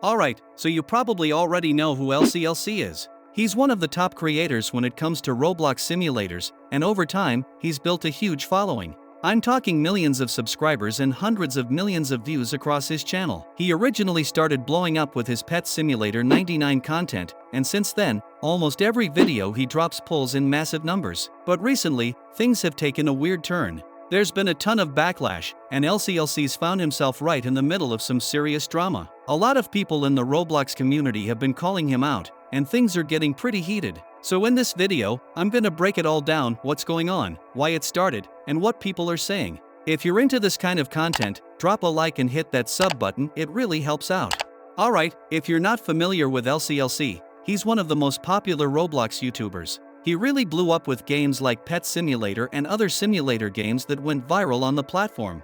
Alright, so you probably already know who LCLC is. He's one of the top creators when it comes to Roblox simulators, and over time, he's built a huge following. I'm talking millions of subscribers and hundreds of millions of views across his channel. He originally started blowing up with his Pet Simulator 99 content, and since then, almost every video he drops pulls in massive numbers. But recently, things have taken a weird turn. There's been a ton of backlash, and LCLC's found himself right in the middle of some serious drama. A lot of people in the Roblox community have been calling him out, and things are getting pretty heated. So in this video, I'm gonna break it all down, what's going on, why it started, and what people are saying. If you're into this kind of content, drop a like and hit that sub button, it really helps out. Alright, if you're not familiar with LCLC, he's one of the most popular Roblox YouTubers. He really blew up with games like Pet Simulator and other simulator games that went viral on the platform.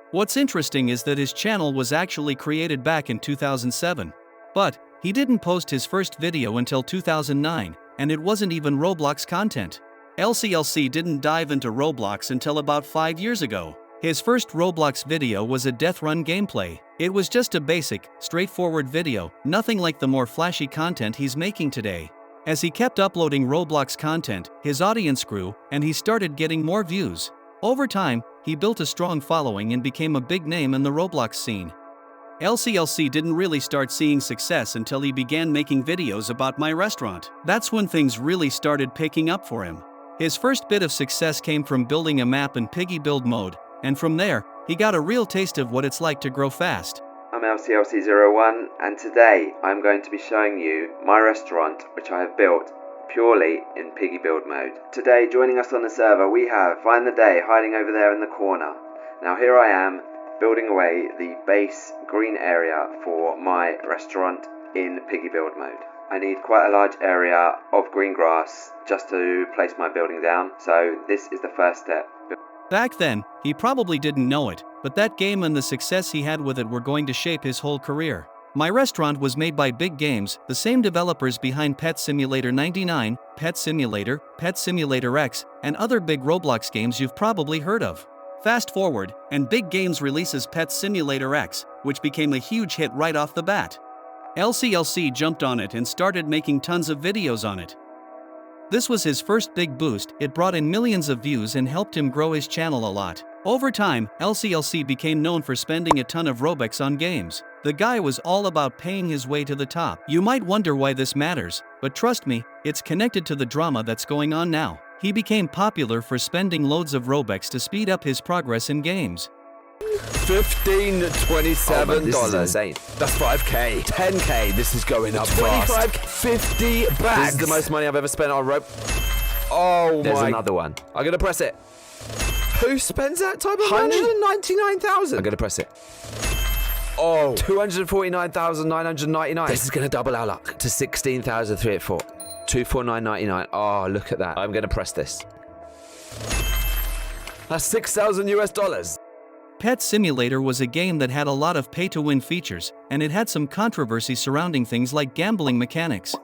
What's interesting is that his channel was actually created back in 2007. But he didn't post his first video until 2009, and it wasn't even Roblox content. LCLC didn't dive into Roblox until about 5 years ago. His first Roblox video was a death run gameplay. It was just a basic, straightforward video, nothing like the more flashy content he's making today. As he kept uploading Roblox content, his audience grew, and he started getting more views. Over time, he built a strong following and became a big name in the Roblox scene. LCLC didn't really start seeing success until he began making videos about My Restaurant. That's when things really started picking up for him. His first bit of success came from building a map in piggy build mode, and from there, he got a real taste of what it's like to grow fast. I'm LCLC01, and today I'm going to be showing you my restaurant, which I have built purely in piggy build mode. Today, joining us on the server, we have Find the Day hiding over there in the corner. Now here I am, building away the base green area for my restaurant in piggy build mode. I need quite a large area of green grass just to place my building down, so this is the first step. Back then, he probably didn't know it, but that game and the success he had with it were going to shape his whole career. My Restaurant was made by Big Games, the same developers behind Pet Simulator 99, Pet Simulator X, and other big Roblox games you've probably heard of. Fast forward, and Big Games releases Pet Simulator X, which became a huge hit right off the bat. LCLC jumped on it and started making tons of videos on it. This was his first big boost, it brought in millions of views and helped him grow his channel a lot. Over time, LCLC became known for spending a ton of Robux on games. The guy was all about paying his way to the top. You might wonder why this matters, but trust me, it's connected to the drama that's going on now. He became popular for spending loads of Robux to speed up his progress in games. $15 to $27. This is insane. That's 5K. 10K. This is going up 25, fast. 50 bags. This is the most money I've ever spent on rope. Oh There's my. another one. I'm gonna press it. Who spends that type of money? 199,000. I'm gonna press it. Oh. 249,999. This is gonna double our luck To 16,384. 249.99. Oh, look at that. I'm gonna press this. That's $6,000 US. Pet Simulator was a game that had a lot of pay-to-win features, and it had some controversy surrounding things like gambling mechanics.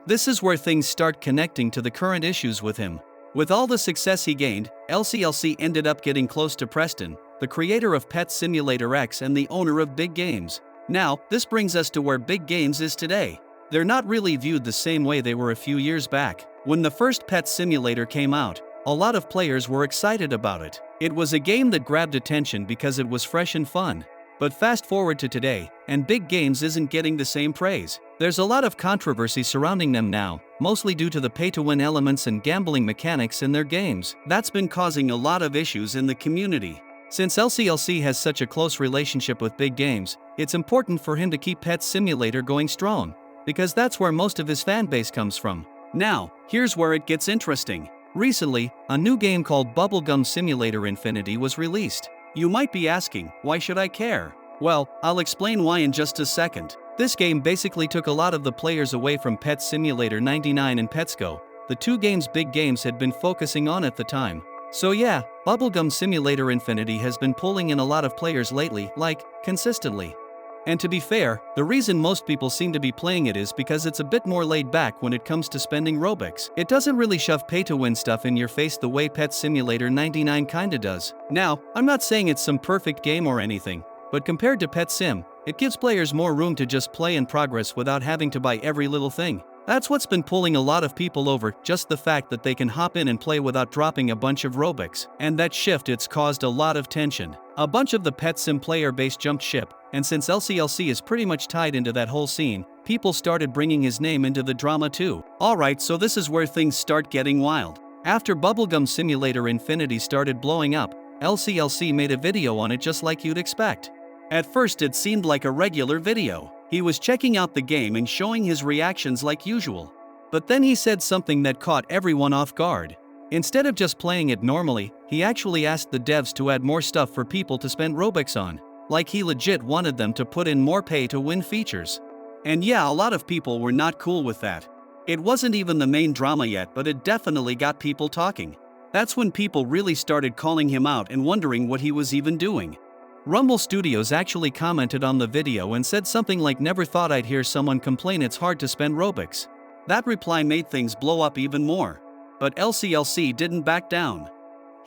This is where things start connecting to the current issues with him. With all the success he gained, LCLC ended up getting close to Preston, the creator of Pet Simulator X and the owner of Big Games. Now, this brings us to where Big Games is today. They're not really viewed the same way they were a few years back. When the first Pet Simulator came out, a lot of players were excited about it. It was a game that grabbed attention because it was fresh and fun. But fast forward to today, and Big Games isn't getting the same praise. There's a lot of controversy surrounding them now, mostly due to the pay-to-win elements and gambling mechanics in their games. That's been causing a lot of issues in the community. Since LCLC has such a close relationship with Big Games, it's important for him to keep Pet Simulator going strong, because that's where most of his fanbase comes from. Now, here's where it gets interesting. Recently, a new game called Bubblegum Simulator Infinity was released. You might be asking, why should I care? Well, I'll explain why in just a second. This game basically took a lot of the players away from Pet Simulator 99 and Petsco, the two games Big Games had been focusing on at the time. So yeah, Bubblegum Simulator Infinity has been pulling in a lot of players lately, like, consistently. And to be fair, the reason most people seem to be playing it is because it's a bit more laid back when it comes to spending Robux. It doesn't really shove pay-to-win stuff in your face the way Pet Simulator 99 kinda does. Now, I'm not saying it's some perfect game or anything, but compared to Pet Sim, It gives players more room to just play and progress without having to buy every little thing. That's what's been pulling a lot of people over, just the fact that they can hop in and play without dropping a bunch of Robux. And that shift, it's caused a lot of tension. A bunch of the pet sim player base jumped ship, and since LCLC is pretty much tied into that whole scene, people started bringing his name into the drama too. Alright, so this is where things start getting wild. After Bubblegum Simulator Infinity started blowing up, LCLC made a video on it just like you'd expect. At first it seemed like a regular video. He was checking out the game and showing his reactions like usual. But then he said something that caught everyone off guard. Instead of just playing it normally, he actually asked the devs to add more stuff for people to spend Robux on. Like he legit wanted them to put in more pay-to-win features. And yeah, a lot of people were not cool with that. It wasn't even the main drama yet, but it definitely got people talking. That's when people really started calling him out and wondering what he was even doing. Rumble Studios actually commented on the video and said something like, "Never thought I'd hear someone complain it's hard to spend Robux." That reply made things blow up even more. But LCLC didn't back down.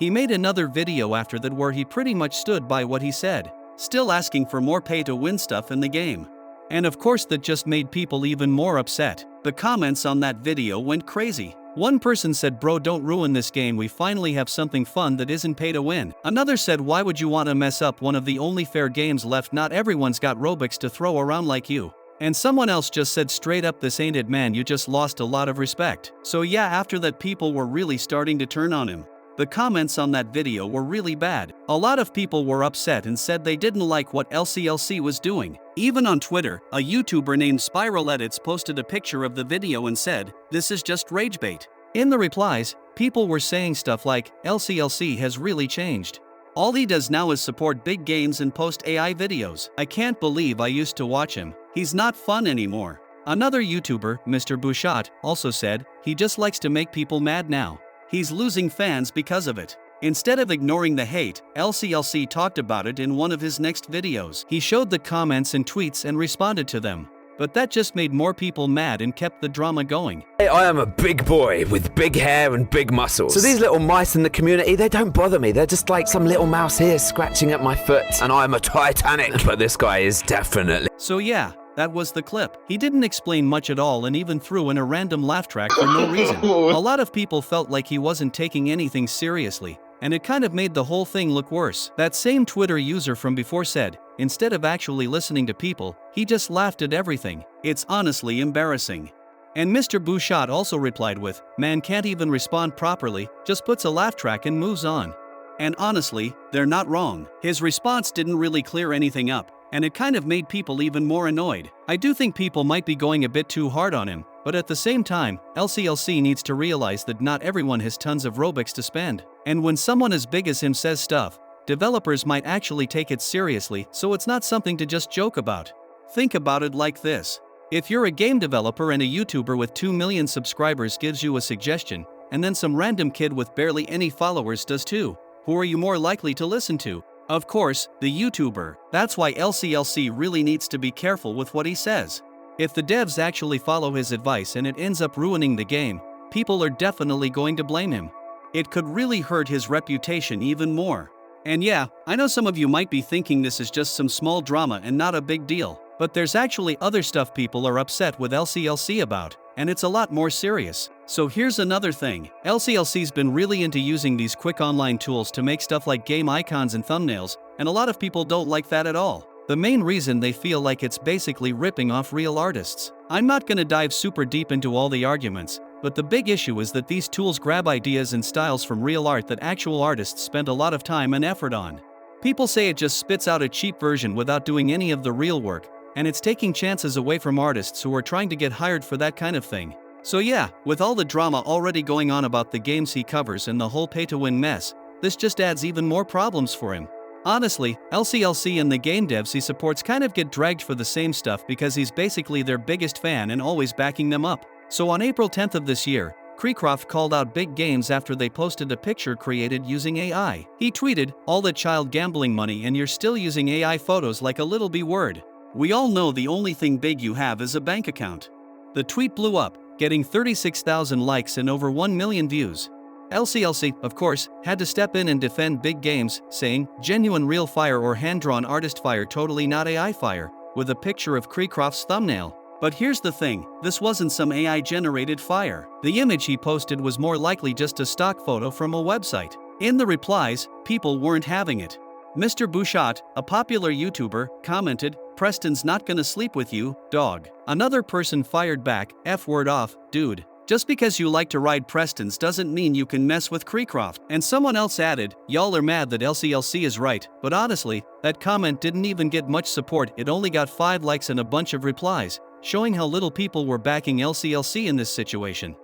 He made another video after that where he pretty much stood by what he said, still asking for more pay-to-win stuff in the game. And of course that just made people even more upset. The comments on that video went crazy. One person said, "Bro, don't ruin this game, we finally have something fun that isn't pay to win." Another said, "Why would you want to mess up one of the only fair games left? Not everyone's got Robux to throw around like you." And someone else just said straight up, "This ain't it, man, you just lost a lot of respect." So yeah, after that people were really starting to turn on him. The comments on that video were really bad. A lot of people were upset and said they didn't like what LCLC was doing. Even on Twitter, a YouTuber named Spiral Edits posted a picture of the video and said, "This is just rage bait." In the replies, people were saying stuff like, "LCLC has really changed. All he does now is support big games and post AI videos. I can't believe I used to watch him. He's not fun anymore." Another YouTuber, Mr. Bouchot, also said, "He just likes to make people mad now. He's losing fans because of it." Instead of ignoring the hate, LCLC talked about it in one of his next videos. He showed the comments and tweets and responded to them. But that just made more people mad and kept the drama going. Hey, I am a big boy with big hair and big muscles. So these little mice in the community, they don't bother me. They're just like some little mouse here scratching at my foot. And I'm a Titanic. But this guy is definitely... So yeah, that was the clip. He didn't explain much at all and even threw in a random laugh track for no reason. A lot of people felt like he wasn't taking anything seriously, and it kind of made the whole thing look worse. That same Twitter user from before said, instead of actually listening to people, he just laughed at everything. It's honestly embarrassing. And Mr. Bouchot also replied with, "Man can't even respond properly, just puts a laugh track and moves on." And honestly, they're not wrong. His response didn't really clear anything up, and it kind of made people even more annoyed. I do think people might be going a bit too hard on him, but at the same time, LCLC needs to realize that not everyone has tons of Robux to spend. And when someone as big as him says stuff, developers might actually take it seriously, so it's not something to just joke about. Think about it like this. If you're a game developer and a YouTuber with 2 million subscribers gives you a suggestion, and then some random kid with barely any followers does too, who are you more likely to listen to? Of course, the YouTuber. That's why LCLC really needs to be careful with what he says. If the devs actually follow his advice and it ends up ruining the game, people are definitely going to blame him. It could really hurt his reputation even more. And yeah, I know some of you might be thinking this is just some small drama and not a big deal, but there's actually other stuff people are upset with LCLC about, and it's a lot more serious. So here's another thing. LCLC's been really into using these quick online tools to make stuff like game icons and thumbnails, and a lot of people don't like that at all. The main reason they feel like it's basically ripping off real artists. I'm not gonna dive super deep into all the arguments, but the big issue is that these tools grab ideas and styles from real art that actual artists spend a lot of time and effort on. People say it just spits out a cheap version without doing any of the real work, and it's taking chances away from artists who are trying to get hired for that kind of thing. So yeah, with all the drama already going on about the games he covers and the whole pay-to-win mess, this just adds even more problems for him. Honestly, LCLC and the game devs he supports kind of get dragged for the same stuff because he's basically their biggest fan and always backing them up. So on April 10th of this year, Creecroft called out big games after they posted a picture created using AI. He tweeted, "All the child gambling money and you're still using AI photos like a little B-word. We all know the only thing big you have is a bank account." The tweet blew up, getting 36,000 likes and over 1 million views. LCLC, of course, had to step in and defend big games, saying, "Genuine real fire or hand-drawn artist fire, totally not AI fire. with a picture of Creecroft's thumbnail. But here's the thing, this wasn't some AI-generated fire. The image he posted was more likely just a stock photo from a website. In the replies, people weren't having it. Mr. Bouchot, a popular YouTuber, commented, "Preston's not gonna sleep with you, dog." Another person fired back, "F-word off, dude. Just because you like to ride Prestons doesn't mean you can mess with Creecroft." And someone else added, "Y'all are mad that LCLC is right, but honestly, that comment didn't even get much support. It only got 5 likes and a bunch of replies, showing how little people were backing LCLC in this situation."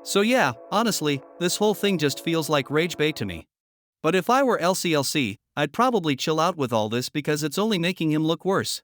So yeah, honestly, this whole thing just feels like rage bait to me. But if I were LCLC, I'd probably chill out with all this because it's only making him look worse.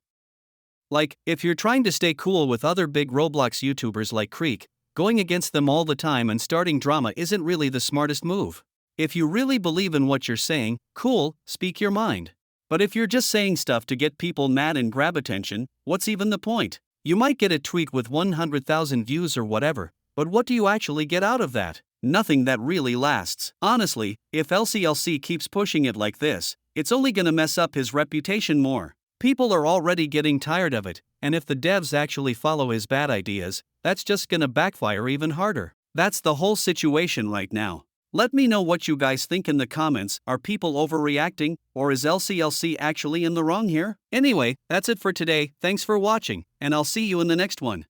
Like, if you're trying to stay cool with other big Roblox YouTubers like Creek, going against them all the time and starting drama isn't really the smartest move. If you really believe in what you're saying, cool, speak your mind. But if you're just saying stuff to get people mad and grab attention, what's even the point? You might get a tweet with 100,000 views or whatever, but what do you actually get out of that? Nothing that really lasts. Honestly, if LCLC keeps pushing it like this, it's only gonna mess up his reputation more. People are already getting tired of it, and if the devs actually follow his bad ideas, that's just gonna backfire even harder. That's the whole situation right now. Let me know what you guys think in the comments. Are people overreacting, or is LCLC actually in the wrong here? Anyway, that's it for today, thanks for watching, and I'll see you in the next one.